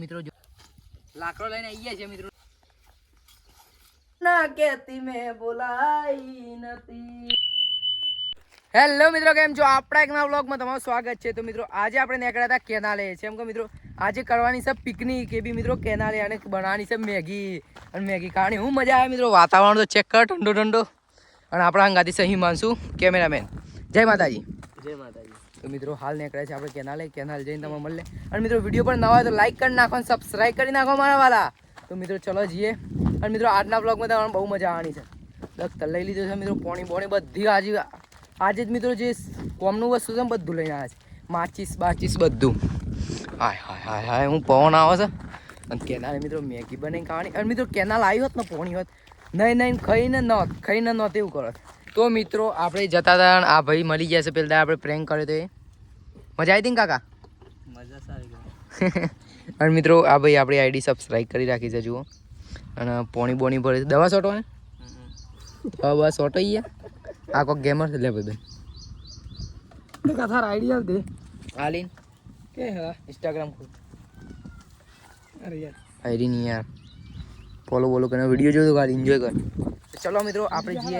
મિત્રો લાકડો લઈને આવી ગયા છે મિત્રો. ના કેતી મે બોલાઈ નથી. હેલો મિત્રો, કેમ છો? આપણા એક નવા વ્લોગમાં તમારું સ્વાગત છે. તો મિત્રો આજે આપણે નીકળ્યા હતા કેનાલે. જેમ કે મિત્રો આજે કરવાની છે પિકનિક, એ બી મિત્રો કેનાલે, અને બનાવવાની છે મેગી. અને મેગી ખાવાની હું મજા આવે મિત્રો. વાતાવરણ તો ચેક કર, ઠંડો ઠંડો. અને આપણા અંગાથી સહી માનશું કેમેરામેન. જય માતાજી. જય માતાજી. તો મિત્રો હાલ નીકળ્યા છે આપણે કેનાલે. કેનાલ જઈને તમે મળે. અને મિત્રો વિડીયો પણ નવા હોય તો લાઈક કરી નાખો અને સબસ્ક્રાઈબ કરી નાખો મારા વાલા. તો મિત્રો ચલો જઈએ. અને મિત્રો આજના વ્લોગમાં તમને બહુ મજા આવવાની છે. દખ્તર લઈ લીધો છે મિત્રો, પોણી બધી આજે જ મિત્રો જે કોમનું વસ્તુ છે ને બધું લઈને આવ્યા છે. માચીસ બધું. હાય હાય હાય હાય હું પવન આવે છે. અને કેનાલે મિત્રો મેગી બનાવીને ખાવાની. અને મિત્રો કેનાલ આવી હોત ને પોણી હોત, નહીં ખાઈને નહોત એવું કરો. તો મિત્રો આપણે જતા હતા, આ ભાઈ મળી ગયા છે. પહેલાં આપણે પ્રેન્ક કર્યો તો એ મજા આવી હતી ને કાકા? મજા સારી ગઈ. અને મિત્રો આ ભાઈ આપણી આઈડી સબસ્ક્રાઈબ કરી રાખી છે જુઓ. અને પોણી ભરે દવા સોટો ને દવા સોટો ગયા. આ કોઈક ગેમર છે લે ભાઈ. કથા આઈડિયા દે આલીન કે હા ઇન્સ્ટાગ્રામ ખોલ. અરે યાર આઈડી નહીં યાર, ફોલો કરીને વિડીયો જોયો તો એન્જોય કર. ચલો મિત્રો આપણે જઈએ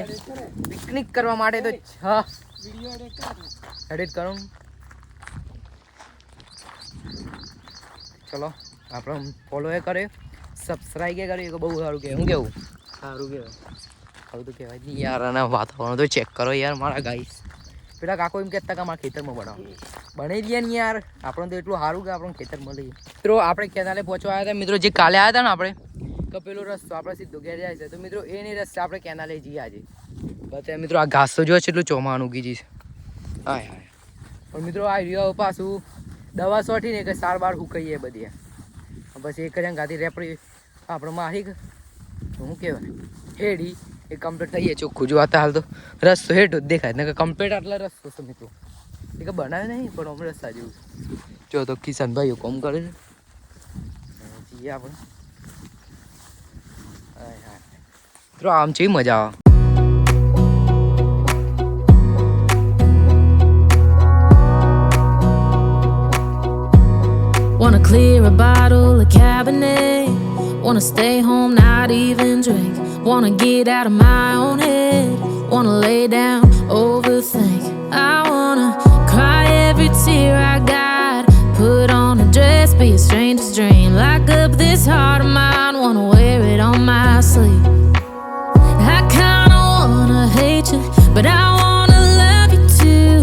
પિકનિક કરવા માટે. તો હા એડિટ કરો. ચલો આપણે ફોલો એ કરે, સબસ્ક્રાઈબ એ કરે. બહુ સારું કહેવાય. હું કેવું સારું કહેવાય. આવું તો કહેવાય નહીં યાર. અને વાતાવરણ તો ચેક કરો યાર મારા ગાઈસ. પેલા કાકો એમ કહેતા કે અમારા ખેતરમાં બનાવો, બનાવી દઈએ ને યાર. આપણને તો એટલું સારું કે આપણને ખેતર મળી. મિત્રો આપણે કેનાલે પહોંચવા આવ્યા હતા. મિત્રો જે કાલે આવ્યા હતા ને આપણે કપેલો રસ્તો આપણે સીધો ઘેર જાય છે. તો મિત્રો એ નહીં રસ્તે આપણે કેનાલે જઈએ આજે. બતા મિત્રો આ ઘાસ તો જો છે એટલું ચોમાનું ઉગી જઈશ. હાય હાય. પણ મિત્રો આ રહ્યો પાછું દવા સોટીને કે સાર બાર હુકાઈએ બધી. પછી એક જ ગાતી રેપડી આપણે મારી શું કહેવાય હેડી એ કમ્પ્લીટ થઈએ ચોખ્ખું. જો હતા હાલ તો રસ્તો હેઠો જ દેખાય ને કમ્પ્લીટ આટલા રસ્તો છે મિત્રો. એ કે બનાવે નહીં પણ અમે રસ્તા જેવું જો તો કિશનભાઈઓ કોમ કરે છે. જઈએ આપણે. મિત્રો આમ છે મજા આવે. Wanna clear a bottle of Cabernet. Wanna stay home, not even drink. Wanna get out of my own head. Wanna lay down, overthink. I wanna cry every tear I got. Put on a dress, be a stranger's dream. Lock up this heart of mine, wanna wear it on my sleeve. I kinda wanna hate you, but I wanna love you too.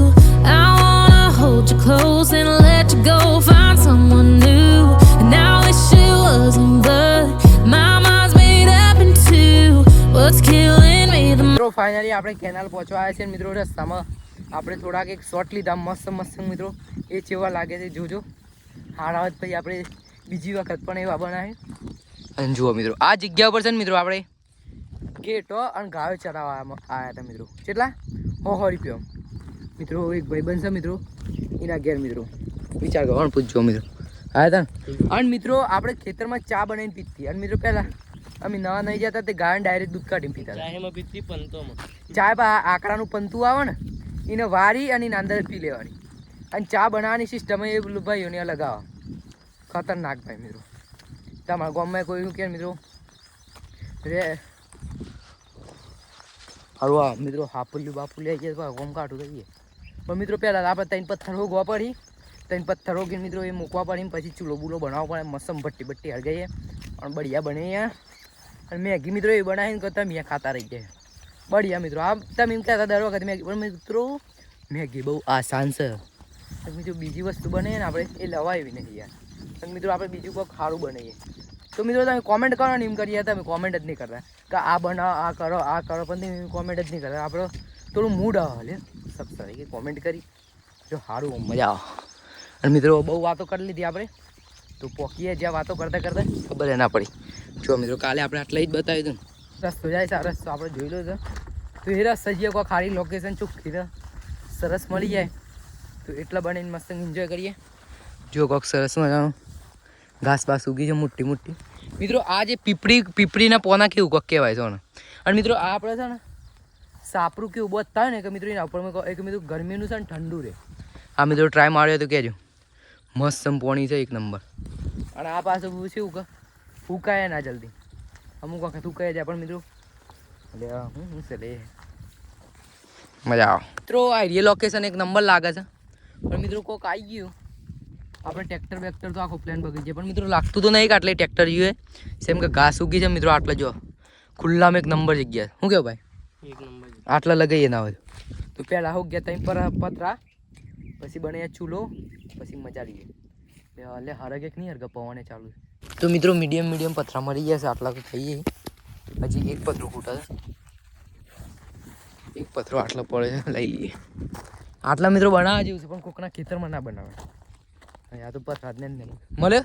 I wanna hold you close and let you go. Find someone new, and I wish it wasn't, but my mind's made up in two. What's killing me the મિત્રો finally આપણે canal પહોંચવા આવ્યા છે. મિત્રો રસ્તામાં આપણે થોડાક એક શોટ લીધા મસ્ત મિત્રો. એ જેવા લાગે છે જોજો. હારા જ પછી આપણે બીજી વખત પણ એવા બનાવી. અને જુઓ મિત્રો આ જગ્યા ઉપર છે ને મિત્રો આપણે ગેટો અને ગાયો ચરાવવા આવ્યા હતા મિત્રો. કેટલા 100 રૂપિયા મિત્રો. એક ભાઈબંધ છે મિત્રો, એના ઘેર મિત્રો વિચાર કરો પૂછજો મિત્રો આવ્યા હતા ને. અને મિત્રો આપણે ખેતરમાં ચા બનાવીને પીતી. અને મિત્રો પહેલાં અમે નવા નહીં જતા તે ગાયને ડાયરેક્ટ દૂધ કાઢીને પીતા. ચા આકડાનું પંતું આવે ને એને વારી અને એના અંદર પી લેવાની. અને ચા બનાવવાની સિસ્ટમ એ ભાઈઓને લગાવો. ખતરનાક ભાઈ મિત્રો. તમારા ગામમાં કોઈ શું કે મિત્રો રે હારું આ મિત્રો હાપુલ્યું બાપુલ્યું આવી જાય ગોમ કાઢું કહીએ. પણ મિત્રો પહેલાં આપણે 3 પથ્થર હોગવા પડી. 3 પથ્થર હોગીને મિત્રો એ મૂકવા પડીને પછી ચૂલો બૂલો બનાવવો પડે. મસમ ભટ્ટી હળગાઈએ અને બળિયા બને અહીંયા. અને મેગી મિત્રો એ બનાવીને કરતા મેં ખાતા રહી જાય બળિયા મિત્રો. આ તમે એમ કહેતા દર વખત મેગી, પણ મિત્રો મેગી બહુ આસાન છે. મિત્રો બીજી વસ્તુ બને ને આપણે એ લવાય એવી નથી યાર. અને મિત્રો આપણે બીજું કોઈક સારું બનાવીએ. તો મિત્રો તમે કોમેન્ટ કરો ને એમ કરીએ. તમે કોમેન્ટ જ નહીં કરતા કે આ બનાવો આ કરો પણ તમે કોમેન્ટ જ નહીં કરતા. આપણો થોડું મૂડ આવે લે સબસ્ક્રાઈબ કે કોમેન્ટ કરી જો સારું મજા આવે. અને મિત્રો બહુ વાતો કરી લીધી આપણે તો પોકીએ જ્યાં વાતો કરતા ખબર ના પડી. જો મિત્રો કાલે આપણે આટલા જ બતાવ્યું હતું ને રસ્તો જાય છે. આ રસ્તો આપણે જોઈ લો છો તો એ રસ્તા જઈએ કોઈ ખાલી લોકેશન ચોખ્ખી સરસ મળી જાય તો એટલા બનાવીને મસ્ત એન્જોય કરીએ. જો કોઈક સરસ મજાનું ઘાસ બાસ ઉગી છે મોટી મિત્રો. આ જે પીપળીના પોના કેવું કોક કહેવાય છે ને. અને મિત્રો આ આપણે છે ને સાપરું કેવું બહુ થાય ને કે મિત્રો એના ઉપર એક મિત્રો ગરમીનું છે ને ઠંડુ રહે. આ મિત્રો ટ્રાય માર્યો તો કહેજો. મસ્ત પાણી છે એક નંબર. અને આ પાછું શું કે ફૂંકાય ના જલ્દી, અમુક વખત ફૂંકાય જાય પણ મિત્રો એટલે હું છે લે મજા આવે મિત્રો. આ એરિયા લોકેશન એક નંબર લાગે છે પણ મિત્રો કોઈક આવી ગયું આપણે ટ્રેક્ટર બેક્ટર તો આખો પ્લાન બગડી જાય પણ મિત્રો લાગતું તો નહીં કે આટલે ટ્રેક્ટર જોઈએ સેમ કે ઘાસ ઉગી છે મિત્રો. આટલે જો ખુલ્લામાં એક નંબર જગ્યા શું કેવું ભાઈ, એક નંબર આટલા લગાવીએ ના હોય તો પહેલાં હું ગયા ત્યાં પર પતરા પછી બને ચૂલો પછી મજા લઈએ એટલે હરગ એક નહીં હરગ પવને ચાલુ. તો મિત્રો મીડિયમ પથરા મળી ગયા છે આટલા તો થઈ જાય. હજી એક પથરો ખૂટા છે, એક પથરો આટલો પડે છે લઈ લઈએ. આટલા મિત્રો બનાવવા જેવું છે પણ કોકના ખેતરમાં ના બનાવે. આ તો પથરા જ નહીં મળે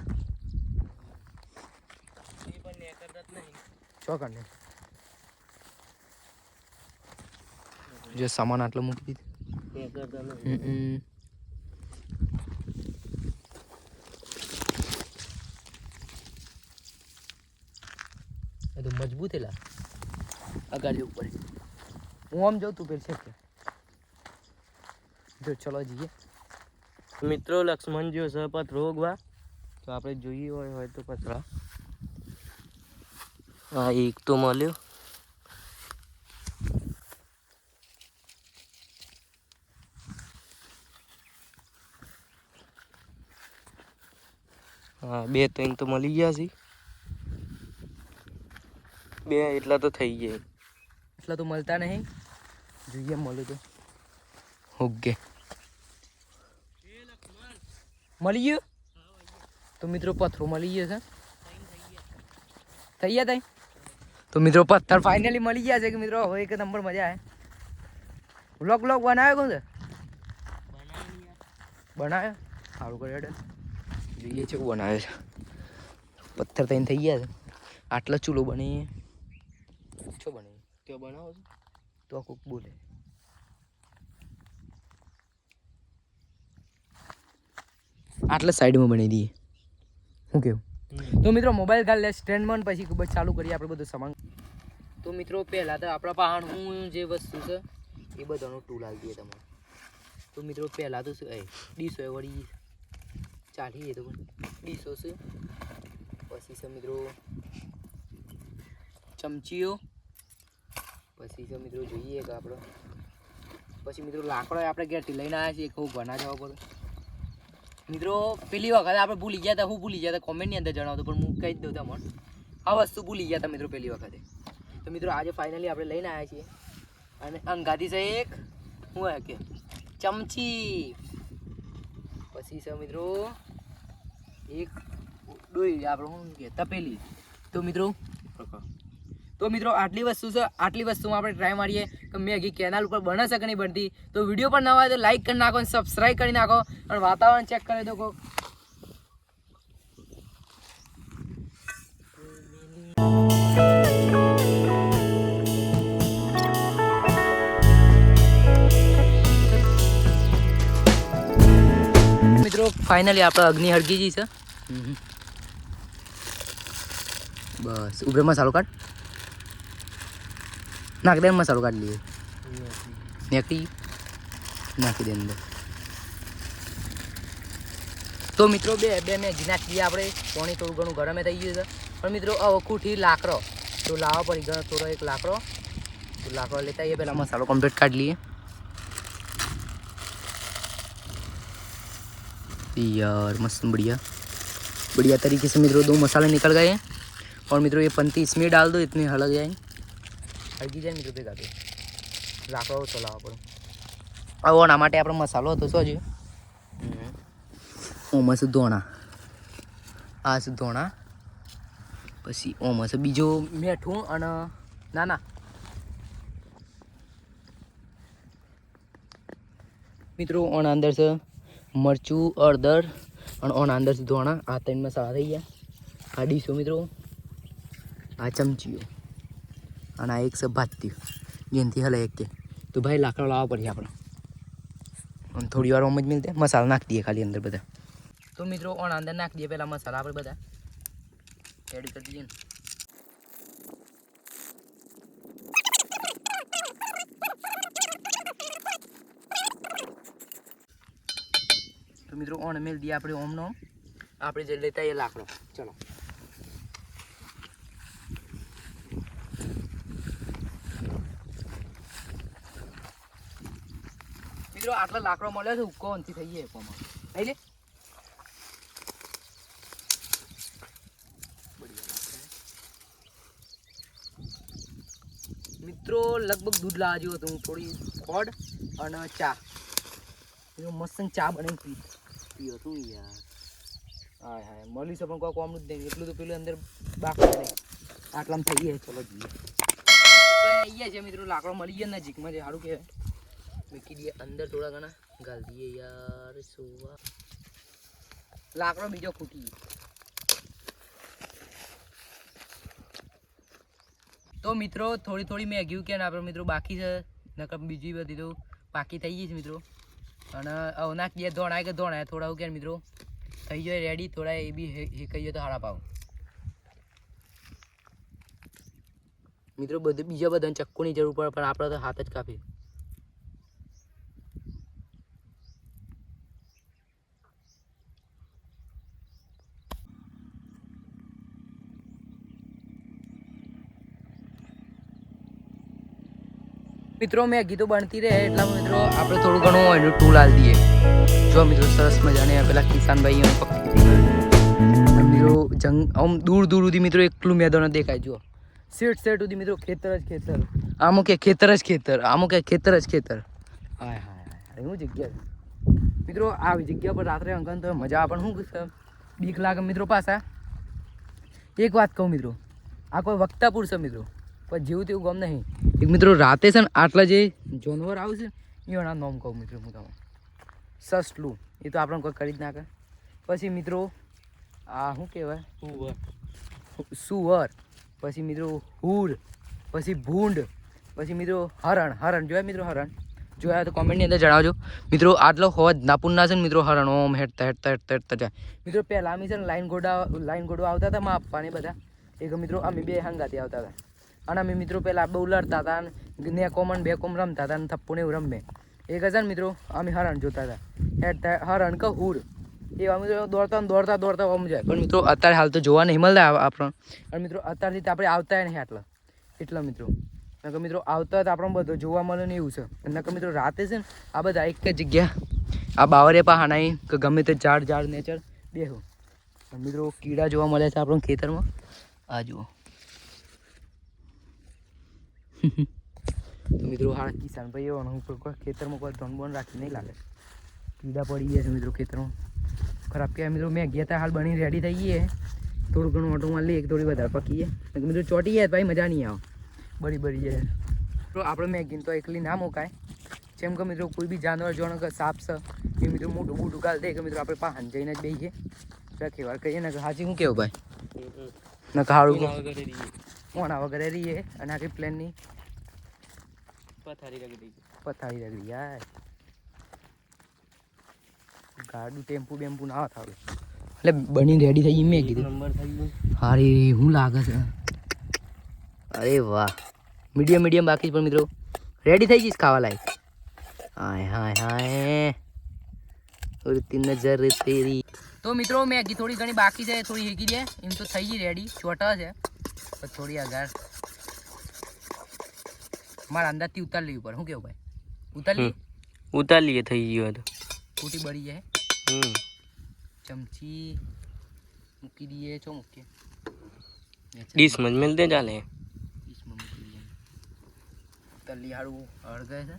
ચોકને જો સામાન આટલો મૂકી દીધું. એ તો મજબૂત એલા અગાડી ઉપર હું આમ જાઉં તું પેલી છે જો ચલો જઈએ. મિત્રો લક્ષ્મણ જો છે પથરો ઉગવા તો આપણે જોઈએ હોય તો પથરા. હા એક તો મળ્યો. હા 2 3 તો મળી ગયા છે. 2 એટલા તો થઈ ગયા. એટલા તો મળતા નહીં, જોઈએ મળે તો ઓકે મળી ગયો. તો મિત્રો પથ્થરો મળી ગયો છે થઈ ગયા તઈ. તો મિત્રો પથ્થર ફાઇનલી મળી ગયા છે કે મિત્રો હવે એક નંબર મજા આવે. વ્લોગ બનાવ્યો કોણ છે બનાવ્યો સારું કરે જોઈએ છે બનાવે છે. પથ્થર તઈને થઈ ગયા છે આટલા ચૂલો બની છો બને તો બનાવો છો તો કોક બોલે. આટલા સાઈડમાં બનાવી દઈએ શું કેવું. તો મિત્રો મોબાઈલ કાઢ લે સ્ટેન્ડમાં પછી ખૂબ જ ચાલુ કરીએ આપણે બધું સામાન. તો મિત્રો પહેલાં તો આપણા પહાડ હું જે વસ્તુ છે એ બધાનો ટૂલ આવી દઈએ તમારે. તો મિત્રો પહેલાં તો શું ડીશો એ વળી ચાલીએ તો ડીશો છે પછી છે મિત્રો ચમચીઓ પછી છે મિત્રો જોઈએ કે આપણે પછી મિત્રો લાકડો આપણે ઘેરથી લઈને આવ્યા છીએ ખૂબ બના જવા પડે. મિત્રો પેલી વખત આપણે ભૂલી ગયા હતા, હું ભૂલી ગયા હતા કોમેન્ટની અંદર જણાવતો પણ હું કહી જ દઉં તમને આ વસ્તુ ભૂલી ગયા હતા મિત્રો પેલી વખતે. તો મિત્રો આજે ફાઇનલી આપણે લઈને આવ્યા છીએ અને અંગાથી છે એક હું કે ચમચી પછી છે મિત્રો એક ડોઈ આપણે શું કે તપેલી. તો મિત્રો આટલી વસ્તુ છે, આટલી વસ્તુમાં આપણે ટ્રાય મારીએ કે મેગી કેનાલ ઉપર બને છે કે નહીં બનતી. તો વિડીયો પણ ના હોય તો લાઈક કરી નાખો અને સબસ્ક્રાઈબ કરી નાખો અને વાતાવરણ ચેક કરી દો કોક. મિત્રો ફાઇનલી આપણે અગ્નિ હળગી ગઈ છે. બસ ઉભરે મસાલો કાઢ નાખી દે, મસાલો કાઢી લઈએ નાખી નાખી દે અંદર. તો મિત્રો બે મેગી નાખી દઈએ આપણે. પાણી થોડું ઘણું ગરમે થઈ ગયું છે પણ મિત્રો અવખુથી લાકડો તો લાવવા પડી ગયો થોડો એક લાકડો. તો લાકડો લેતા આવીએ પહેલાં મસાલો કમ્પ્લીટ કાઢી લઈએ. यार मस्त बढ़िया बढ़िया तरीके से मित्रों 2 मसाले निकल गए हैं और मित्रों ये पंती इसमें डाल दो, इतने हलग जाएंगे हल्की जाए मित्रों भેગા દો લાકડો ચલાવવા પડે. હવે ઓના માટે આપણો મસાલો હતો શું છે ઓમાં છે ધોણા, આ છે ધોણા પછી ઓમાં છે બીજો મીઠું અને નાના મિત્રો ઓના અંદર છે મરચું હળદર અને ઓના અંદર છે ધોણા. આ 3 મસાલા થઈ ગયા. આ ડીશો મિત્રો, આ ચમચીઓ અને આ એક છે ભાતી જેનાથી હલે એક કે. તો ભાઈ લાકડો લાવવા પડશે આપણે અને થોડી વાર ઓમ જ મિલતે મસાલા નાખી દઈએ ખાલી અંદર બધા. તો મિત્રો ઓના અંદર નાખી દઈએ પહેલાં મસાલા આપણે બધા એડ કરી દઈએ ને. તો મિત્રો ઓન મેલ દઈએ આપણે ઓમનો આપણે જે લેતા એ લાકડો. ચલો મિત્રો આટલો લાકડો મળ્યો છે ઉકો અંથી થઈ જાય કોમાં લઈ લે. મિત્રો લગભગ દૂધ લાવવા જેવું હતું. હું થોડી ખોડ અને ચા મસ્ત ચા બનાવી પીયો તું યાર. હા હા મળી છે પણ કોઈ કોમનું જ નહીં. એટલું તો પેલું અંદર બાકી નહીં. આટલામાં થઈ જાય. ચલો જઈએ અહીંયા છે મિત્રો. લાકડો મળી ગયા નજીકમાં છે. સારું કહેવાય. મૂકી દઈએ અંદર થોડા ઘણા ગાળ દઈએ યાર. સોવા લાકડો બીજો ખૂટી તો મિત્રો થોડી મેં ગયું કે આપણે મિત્રો બાકી છે. નકર બીજી બધી તો બાકી થઈ ગઈ છે મિત્રો. અને અવના કે ધોણાય કે ધોણાય થોડા કે મિત્રો થઈ જાય રેડી. થોડા એ બી કહીએ તો હારા પાવ મિત્રો. બધું બીજા બધાને ચક્કુની જરૂર પડે પણ આપણે તો હાથ જ કાપી. મિત્રો મેગી તો બનતી રહે એટલા મિત્રો આપણે થોડું ઘણું એનું ટૂલ આલ દઈએ. જો મિત્રો સરસ મજાને પેલા કિસાનભાઈ મિત્રો આમ દૂર સુધી મિત્રો એકલું મેદાન દેખાય. જો સેટ સુધી મિત્રો ખેતર જ ખેતર. આમો કે ખેતર જ ખેતર. આમો કે ખેતર જ ખેતર. હાય હાય હાય એવું જગ્યા મિત્રો. આવી જગ્યા પર રાત્રે અંકન તો મજા પણ શું બીક લાગે મિત્રો. પાછા એક વાત કહું મિત્રો, આ કોઈ વક્તાપુર છે મિત્રો પણ જેવું તેવું ગમ નહીં. એક મિત્રો રાતે છે ને આટલા જે જાનવર આવશે એના નામ કહું મિત્રો હું તમે. સસલું એ તો આપણે કોઈ કરી જ નાખે. પછી મિત્રો આ શું કહેવાય સુવર. પછી મિત્રો હુર. પછી ભૂંડ. પછી મિત્રો હરણ જોયા મિત્રો. હરણ જોયા તો કોમેન્ટની અંદર જણાવજો મિત્રો. આટલો હોવા જ નાપુરના છે ને મિત્રો. હરણ ઓમ હેઠતા જાય મિત્રો. પહેલાં અમે છે ને લાઈન ઘોડો આવતા હતા માં આપવાની બધા. એક મિત્રો અમે બે હંગાથી આવતા હતા. અને અમે મિત્રો પહેલાં બહુ લડતા હતા ને કોમન બે કોમ રમતા હતા અને થપ્પુને એવું રમે. એક હજાર મિત્રો અમે હરણ જોતા હતા. હેઠતા હરણ કે હુર એવા મિત્રો દોડતા આમ જાય. પણ મિત્રો અત્યારે હાલ તો જોવા નહીં મળતા આપણને. અને મિત્રો અત્યારથી તો આપણે આવતા નહીં આટલા એટલા મિત્રો. નકર મિત્રો આવતા તો આપણને બધું જોવા મળે ને એવું છે. નકર મિત્રો રાતે છે ને આ બધા એક જ જગ્યા આ બાવરે પહાણાઈ કે ગમે તે ઝાડ નેચર બેહું મિત્રો. કીડા જોવા મળે છે આપણને ખેતરમાં. આ જુઓ તો મિત્રો હાલ કિસાન ભાઈ હું કોઈ ખેતરમાં કોઈ ધન બોન રાખી નહીં લાગે. કીડા પડી ગયા છે મિત્રો ખેતરમાં. ખરાબ કહેવાય મિત્રો. મેં ગયા હતા હાલ બની રેડી થઈ ગઈ. થોડું ઘણું ઓટોમાં લઈએ થોડી વધારે પકીએ મિત્રો. ચોટી જાય ભાઈ મજા નહીં આવે. બળી જાય તો આપણે મેગીને તો એકલી ના મુકાય. જેમ કે મિત્રો કોઈ બી જાનવર જોવાનો કે સાપ છે એ મિત્રો મોટું બૂટું ગાલ દે કે મિત્રો આપણે પાહન જઈને જ બેસીએ. રાખી વાર કહીએ ને કે હાજી શું કેવું ભાઈ ને કાળું મોણા વગેરે રહીએ. અને આખી પ્લેનની પથારી રગડી યાર. ગાડું ટેમ્પુ ના થાવે એટલે બની રેડી થઈ મેં કીધું નંબર થઈ ગયું. હારી શું લાગે છે. અરે વાહ મીડિયમ બાકી પણ મિત્રો રેડી થઈ ગઈશ ખાવા લાયક. હાય ઉડતી નજર તેરી. તો મિત્રો મેગી થોડી ઘણી બાકી છે. થોડી હેકી દે એમ તો થઈ ગઈ રેડી. ચોટા છે પણ થોડી અગાર મારા અંદાજથી ઉતાર લેવી પડે. શું કેવું ભાઈ ઉતાર લઈએ થઈ ગયો તો ફૂટી બળી જાય. ચમચી મૂકી દઈએ. છો મૂકીએ ડીશમાં જ મેલ દે ચાલે. ડીશમાં મૂકી દઈએ. તલી હાડું હળગાય છે.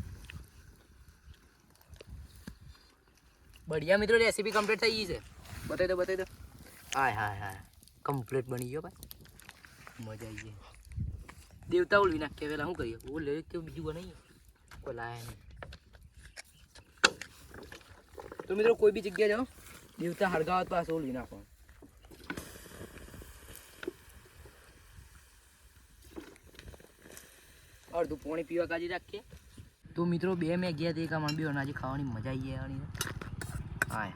બઢિયા મિત્રો રેસીપી કમ્પ્લીટ થઈ ગઈ છે. બતાવી દો. હાય કમ્પ્લીટ બની ગયો ભાઈ. મજા આવી ગઈ. દેવતા ઓલવી નાખીએ પેલા શું કરીએ. ઓ લે કે બીજું બનાવીએ કોઈ લાયા નહીં. તો મિત્રો કોઈ બી જગ્યાએ જાઓ દેવતા હળગાવત પાસે ઓલવી નાખો. અડધું પાણી પીવા કાજી રાખીએ. તો મિત્રો બે મેં ગયા હતા. એક આમાં બે અનાજી ખાવાની મજા આવી જાય. હાય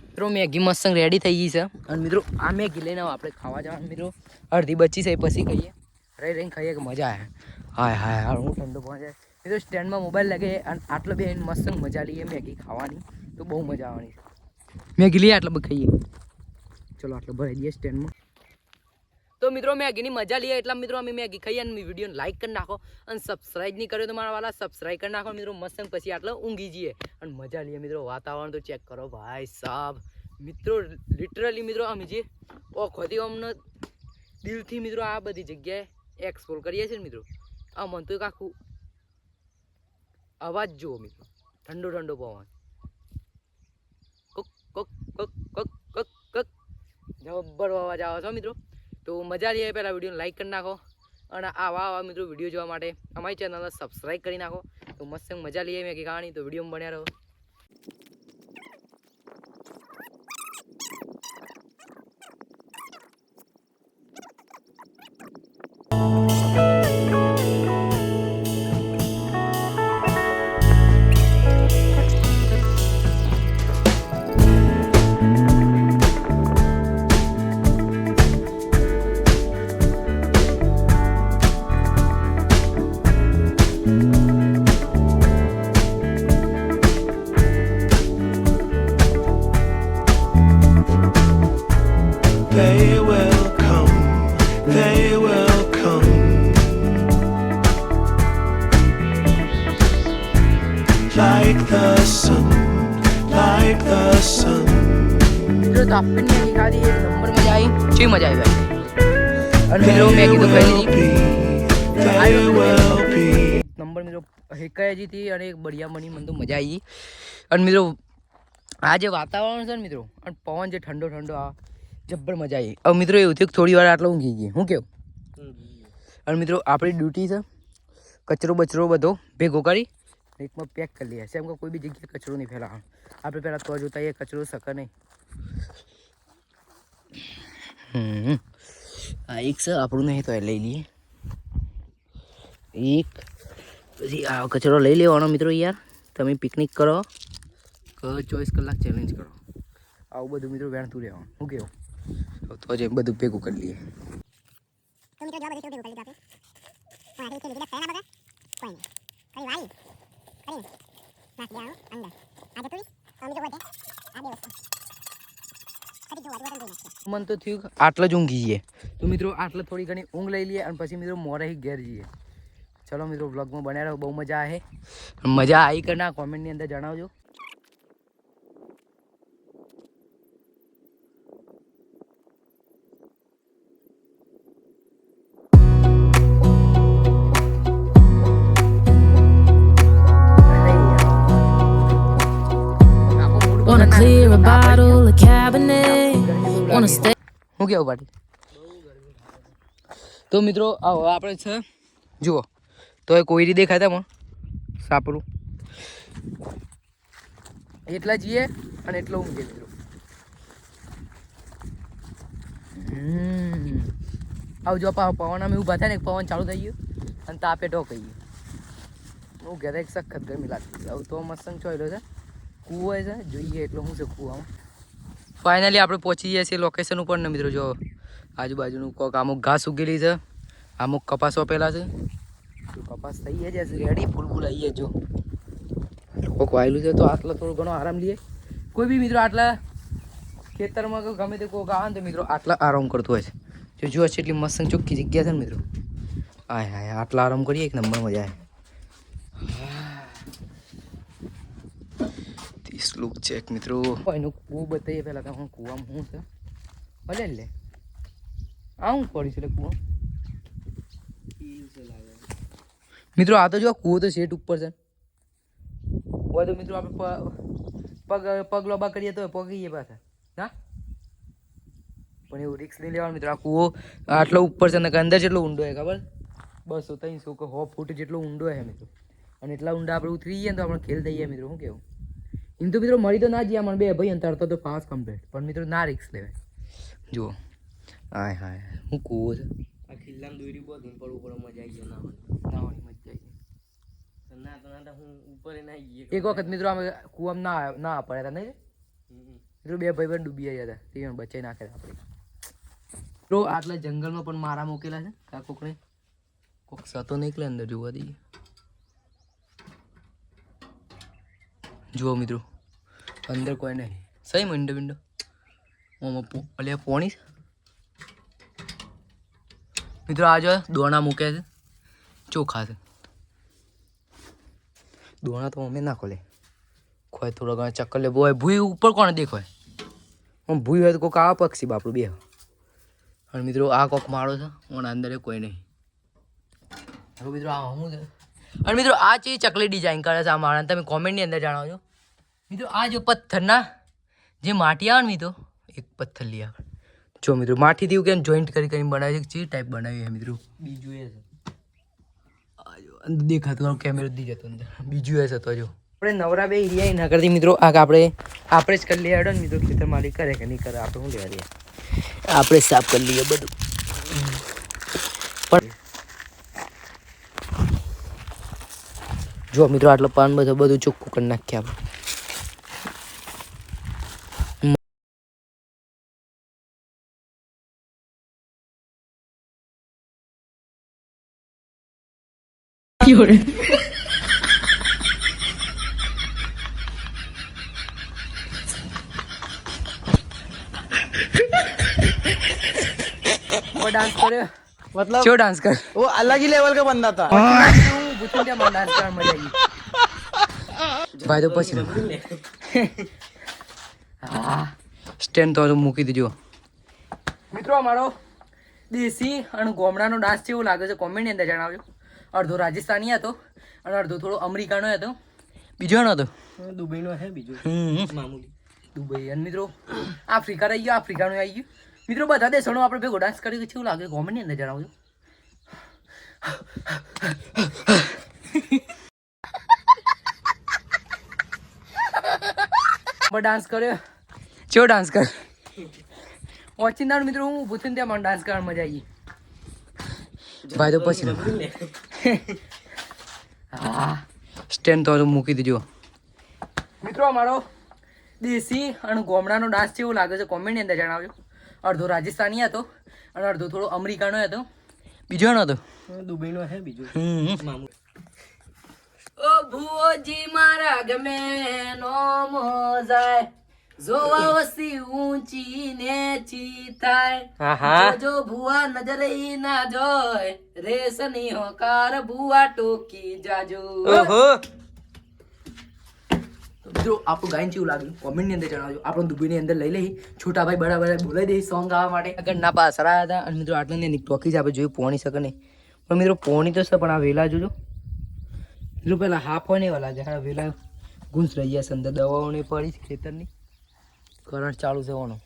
મિત્રો મેગી મસ્ત રેડી થઈ ગઈ છે. અને મિત્રો આ મેગી લઈને આપણે ખાવા જવાનું મિત્રો. અડધી બચી છે પછી ખાઈએ. રહીને ખાઈએ કે મજા આવે. હાય હું ઠંડો પહોંચે મિત્રો. સ્ટેન્ડમાં મોબાઈલ લાગે અને આટલો બે મસ્ત મજા લઈએ મેગી ખાવાની તો બહુ મજા આવવાની છે. મેગી લઈએ આટલા ખાઈએ. ચલો આટલા ભરાઈ દઈએ સ્ટેન્ડમાં. તો મિત્રો મેગીની મજા લઈએ એટલા મિત્રો અમે મેગી ખાઈએ અને વિડીયોને લાઈક કરી નાખો અને સબસ્ક્રાઈબ નહીં કર્યો તો મારા વાલા સબસ્ક્રાઈબ કરી નાખો મિત્રો. મસ્ત પછી આટલો ઊંઘી જઈએ અને મજા લઈએ મિત્રો. વાતાવરણ તો ચેક કરો ભાઈ સાહેબ મિત્રો. લિટરલી મિત્રો અમે જે ઓખોથી અમને દિલથી મિત્રો આ બધી જગ્યાએ એક્સપ્લોર કરીએ છીએ મિત્રો. આ મન તો એક આખું અવાજ જુઓ મિત્રો. ઠંડો ઠંડો પવન. કક કક કક કક કક કક જબ્બર અવાજ આવે છે મિત્રો. તો મજા લઈએ. પહેલાં વિડીયોને લાઈક કરી નાખો અને આવા મિત્રો વિડીયો જોવા માટે અમારી ચેનલને સબસ્ક્રાઈબ કરી નાખો. તો મસ્ત મજા લઈએ મેગી ખાવાની. તો વિડીયોમાં બન્યા રહો. They will come, they will come. Like the sun, like the sun. મિત્રો તો આપણે મેગી ખાધી એક નંબર મજા આવી. કેવી મજા આવી ભાઈ? અને મિત્રો મેગી તો ખાઈ લીધી. They will be. નંબર મિત્રો હેકાઈ હતી અને એક બઢિયા મની મને તો મજા આવી. અને મિત્રો આ જે વાતાવરણ છે ને મિત્રો અને પવન જે ઠંડો ઠંડો આ જબ્બર મજા આવી. હવે મિત્રો એવું થયું થોડી વાર આટલો ઊંઘી ગઈ. હું કેવું? અને મિત્રો આપણી ડ્યુટી છે કચરો બચરો બધો ભેગો કરી એકમાં પેક કરી લઈએ. એમ કે કોઈ બી જગ્યાએ કચરો નહીં ફેલાવાનો. આપણે પહેલાં તો જોતા એ કચરો શકે નહીં. આ એક છે આપણું નહીં તો એ લઈ લઈએ. એક પછી આ કચરો લઈ લેવાનો મિત્રો. યાર તમે પિકનિક કરો કે 24 કલાક ચેલેન્જ કરો આવું બધું મિત્રો વેણતું રહેવાનું. શું કેવું? તો જ બધું ભેગું કરી લઈએ. તો મિત્રો જવા બધું ભેગું કરી લીધું આપણે. તો આથી લીધેલા ફેરા બધા કોઈ નહીં. કરી વાળી કરીને નાખ દેવાનું અંદર. આ જતું મિત્રો વધે આ બે વસ્તુ હજી જોવા જોવા જોઈ નાખીએ. મન તો થયું આટલે જ ઊંઘી જઈએ. તો મિત્રો આટલે થોડી ઘણી ઊંઘ લઈ લઈએ અને પછી મિત્રો મોરે ઘેર જઈએ. ચલો મિત્રો વ્લોગમાં બન્યા રહો. બહુ મજા આવે. મજા આવી કે ના કોમેન્ટની અંદર જણાવજો. Wanna clear a bottle of Cabernet. Wanna stay. હું કેવું પાટી? તો મિત્રો આપણે છે જુઓ તો એ કોઈરી દેખાય પણ સાપરું એટલા જઈએ અને એટલો ઊંઘે મિત્રો. આવું જો પવન અમે ઊભા થાય ને પવન ચાલુ થઈ ગયું અને તાપે ઢોકાઈ ગયું. હું ઘરે એક સખત ગરમી લાગતી. આવું તો મસ્ત ચોયલો છે. કૂવો છે જોઈએ એટલો શું છે કૂવામાં. ફાઇનલી આપણે પહોંચી જઈએ છીએ લોકેશન ઉપર ને મિત્રો. જો આજુબાજુનું કોક અમુક ઘાસ ઉગેલી છે, અમુક કપાસ વાપેલા છે. તો કપાસ થઈ જશે રેડી. ફૂલ આવીએ જો કોક વાયેલું છે તો આટલા થોડો ઘણો આરામ લઈએ. કોઈ બી મિત્રો આટલા ખેતરમાં કે ગમે તે કોક આવે ને તો મિત્રો આટલા આરામ કરતો હોય છે. જો જુઓ છે એટલી મસ્ત ચોખ્ખી જગ્યા છે ને મિત્રો. હાય હાય આટલા આરામ કરીએ એક નંબર મજા આવે. લુક ચેક મિત્રો. એનું કૂવો બતાવીએ પહેલાં તો હું કૂવામાં શું છે ભલે લે આ હું પડી છે કૂવો મિત્રો. આ તો જો કૂવો તો સેટ ઉપર છે. હોય તો મિત્રો આપણે પગ લોબા કરીએ તો પગીએ પાછા ના. પણ એવું રિક્સ નહીં લેવાનું મિત્રો. આ કૂવો આટલો ઉપર છે ને અંદર જેટલો ઊંડો હોય ખબર? 200 300 કે 100 ફૂટ જેટલો ઊંડો હોય મિત્રો. અને એટલા ઊંડા આપણે ઉતરી જઈએ ને તો આપણે ખેલ થઈ જાય મિત્રો. શું કેવું? એમ તો મિત્રો મળી તો ના જઈએ મને બે ભાઈ અંતરતો તો પાસ કમ્પ્લીટ. પણ મિત્રો ના રિક્સ લેવાય. જુઓ હાય હાય હું કૂવો છે. આ ખિલ્લામાં દોરી બોધીને પડવું પડે મજા આવી જાય. નાવાની મજા આવી ના તો ના હું ઉપર ના ગઈએ. એક વખત મિત્રો અમે કૂવામાં ના પડ્યા હતા નહીં મિત્રો. બે ભાઈ પણ ડૂબી ગયા હતા. તે બચાવી નાખ્યા આપણે. તો આટલા જંગલમાં પણ મારા મૂકેલા છે. કા કોકને કોક સતો નીકળે અંદર જોવા દઈએ. જુઓ મિત્રો અંદર કોઈ નહીં. સહી મિંડો મિંડો અલ્યા પોણી મિત્રો આ જો દોણા મૂક્યા છે ચોખા છે દોણા તો અમે ના ખોલે ખોય થોડા ઘણા ચક્કર લે બોય ભૂઈ ઉપર કોણ દેખાય હું ભૂઈ હોય તો કોઈક આવા પક્ષી બાપડું બે અને મિત્રો આ કોક માળો છે ઓના અંદર કોઈ નહીં હવે મિત્રો આ હું છે અને મિત્રો આ ચી ચકલી ડિઝાઇન કરે છે આ માળાને તમે કોમેન્ટની અંદર જણાવજો મિત્રો આ જો પથ્થરના જે માટી આવે ને મિત્રો એક પથ્થર લઈ આવે જો મિત્રો માટીથી એવું કેમ જોઈન્ટ કરીને બનાવે છે ચી ટાઈપ બનાવી છે મિત્રો બીજું એ છે અંદર દેખાતું કેમેરો દી જતો અંદર બીજું એ હતો જો આપણે નવરા બે એરિયા ના કરતી મિત્રો આ આપણે જ કરી લઈએ હેડો ને મિત્રો ખેતર માલિક કરે કે નહીં કરે આપણે શું લેવા દઈએ આપણે સાફ કરી લઈએ બધું પણ જો મિત્રો આટલો પાન બધું ચોખ્ખું કરી નાખીએ આપણે डांस करे मतलब क्यों डांस कर वो अलग ही लेवल का बंदा था डांस कर मजा आई भाई तो પછી સ્ટેન્ડ તો મૂકી દીજો મિત્રો અમારો દેશી અને ગોમડાનો ડાન્સ કેવો લાગે છે કોમેન્ટની અંદર જણાવજો અડધો રાજસ્થાની હતો અને અડધો થોડો અમેરિકાનો હતો બીજો હતો દુબઈનો હે બીજું મામૂલી દુબઈ અને મિત્રો આફ્રિકા રહી ગયો આફ્રિકાનું આવી ગયું મિત્રો બધા દેશોનો આપણે ભેગો ડાન્સ કર્યો કેવું લાગે કોમેન્ટની અંદર જણાવજો ડાન્સ કર્યો ચેવો ડાન્સ કર ઓચિંદાર મિત્રો હું ઊભું થઈને ત્યાં મને ડાન્સ કરવાની મજા આવી ભાઈ તો પછી સ્ટેન્ડ તો મૂકી દીજો મિત્રો અમારો દેશી અને ગોમડાનો ડાન્સ કેવો લાગે છે કોમેન્ટની અંદર જણાવજો અડધો રાજસ્થાની હતો અને અડધો થોડો અમેરિકાનો હતો બીજો હતો દુબઈનો હે બીજું મામૂલી ઓ ભુવોજી મારા ગમે નો મોજાય જોવા વસી ઊંચી નેચી થાય જો ભુવા નજર ઈ ના જોય રેસની હોકાર ભુવા ટોકી જાજો ઓહો મિત્રો આપણું ગાયન કેવું લાગ્યું કોમેન્ટની અંદર જણાવજો આપણે દુબઈની અંદર લઈ લઈ છોટા ભાઈ બડા બડા બોલાવી દઈ સોંગ ગાવા માટે આગળ ના પાસ રહ્યા હતા અને મિત્રો આટલા ને ટોકી જ આપણે જોયું પોણી શકે નહીં પણ મિત્રો પોણી તો છે પણ આ વેલા જોજો મિત્રો પેલા હાફ હોય ને એવા લાગે હા વેલા ગુંસ રહી ગયા છે અંદર દવાઓ ને પડી ખેતરની કરંટ ચાલુ છે ઓનો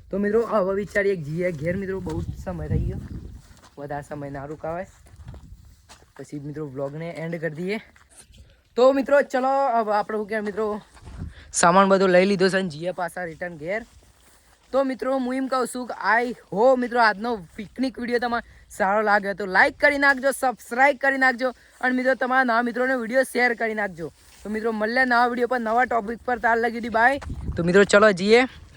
તો મિત્રો હવે વિચારીએ જીએ ઘેર મિત્રો બહુ સમય થઈ ગયો વધારે સમય ના રોકાવાય પછી મિત્રો વ્લોગને એન્ડ કરી દઈએ તો મિત્રો ચલો હવે આપણે શું કહેવાય મિત્રો સામાન બધો લઈ લીધો છે અને જીએ પાછા રિટર્ન ઘેર તો મિત્રો હું એમ કહું છું કે આઈ હો મિત્રો આજનો પિકનિક વિડીયો તમારે સારો લાગ્યો તો લાઈક કરી નાખજો સબસ્ક્રાઈબ કરી નાખજો અને મિત્રો તમારા નવા મિત્રોને વિડીયો શેર કરી નાખજો તો મિત્રો મળ્યા નવા વિડીયો પર નવા ટોપિક પર તાર લગી દી બાય તો મિત્રો ચલો જઈએ